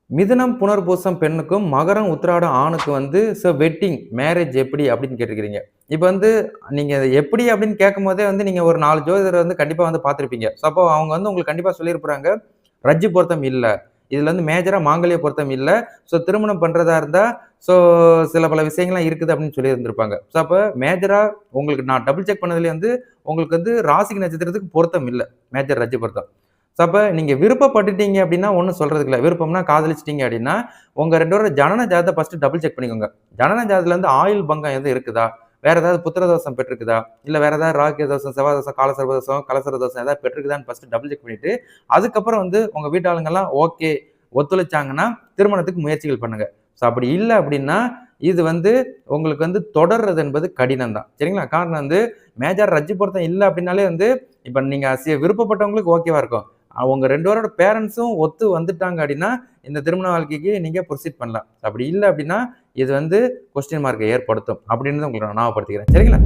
மிதுனம் புனர்பூசம் பெண்ணுக்கும் மகரம் உத்திராடம் ஆணுக்கு வந்து வெட்டிங் மேரேஜ் எப்படி அப்படின்னு கேட்டிருக்கிறீங்க. இப்போ வந்து நீங்க எப்படி அப்படின்னு கேட்கும்போதே வந்து நீங்க ஒரு 4 ஜோதிடரை வந்து கண்டிப்பா வந்து பார்த்திருப்பீங்க. ஸோ அப்போ அவங்க வந்து உங்களுக்கு கண்டிப்பா சொல்லியிருப்பாங்க, ரஜ்ஜு பொருத்தம் இல்ல. இதுல வந்து மேஜரா மாங்கல்ய பொருத்தம் இல்ல. ஸோ திருமணம் பண்றதா இருந்தா, ஸோ சில பல விஷயங்கள்லாம் இருக்குது அப்படின்னு சொல்லியிருந்திருப்பாங்க. ஸோ அப்ப மேஜரா உங்களுக்கு நான் டபுள் செக் பண்ணதுலயே வந்து உங்களுக்கு வந்து ராசிக்கு நட்சத்திரத்துக்கு பொருத்தம் இல்ல. மேஜர் ரஜ்ஜு பொருத்தம். ஸோ அப்ப நீங்க விருப்பப்பட்டுட்டீங்க அப்படின்னா ஒண்ணும் சொல்றதுக்கு இல்ல. விருப்பம்னா காதலிச்சுட்டீங்க அப்படின்னா, உங்க 2 பேரோட ஜனன ஜாதகத்த ஃபர்ஸ்ட் டபுள் செக் பண்ணிக்கோங்க. ஜனன ஜாதகத்துல வந்து ஆயுள் பங்கம் எதுவும் இருக்குதா? வேற ஏதாவது புத்திர தோஷம் பெற்றிருக்குதா? இல்ல வேற ஏதாவது ராகு தோஷம், செவ்வாய் தோஷம், காலசர்ப்ப தோஷம், கலசர தோஷம் ஏதாவது பெற்றிருக்குதான்னு ஃபர்ஸ்ட் டபுள் செக் பண்ணிட்டு, அதுக்கப்புறம் வந்து உங்க வீட்டாளுங்கலாம் ஓகே, ஒத்துழைச்சாங்கன்னா திருமணத்துக்கு முயற்சிகள் பண்ணுங்க. ஸோ அப்படி இல்ல அப்படின்னா, இது வந்து உங்களுக்கு வந்து தொடர்றது என்பது கடினம் தான். சரிங்களா? காரணம் வந்து மேஜர் ரஜ்ஜு பொருத்தம் இல்ல அப்படின்னாலே வந்து, இப்ப நீங்க விருப்பப்பட்டவங்களுக்கு ஓகேவா இருக்கும். அவங்க 2 பேரோட பேரண்ட்ஸும் ஒத்து வந்துட்டாங்க அப்படின்னா, இந்த திருமண வாழ்க்கைக்கு நீங்க ப்ரொசீட் பண்ணலாம். அப்படி இல்ல அப்படின்னா, இது வந்து கொஸ்டின் மார்க்க ஏற்படுத்தும். அப்படின்னு உங்களுக்கு நான் ஞாபகப்படுத்திக்கிறேன். சரிங்களா?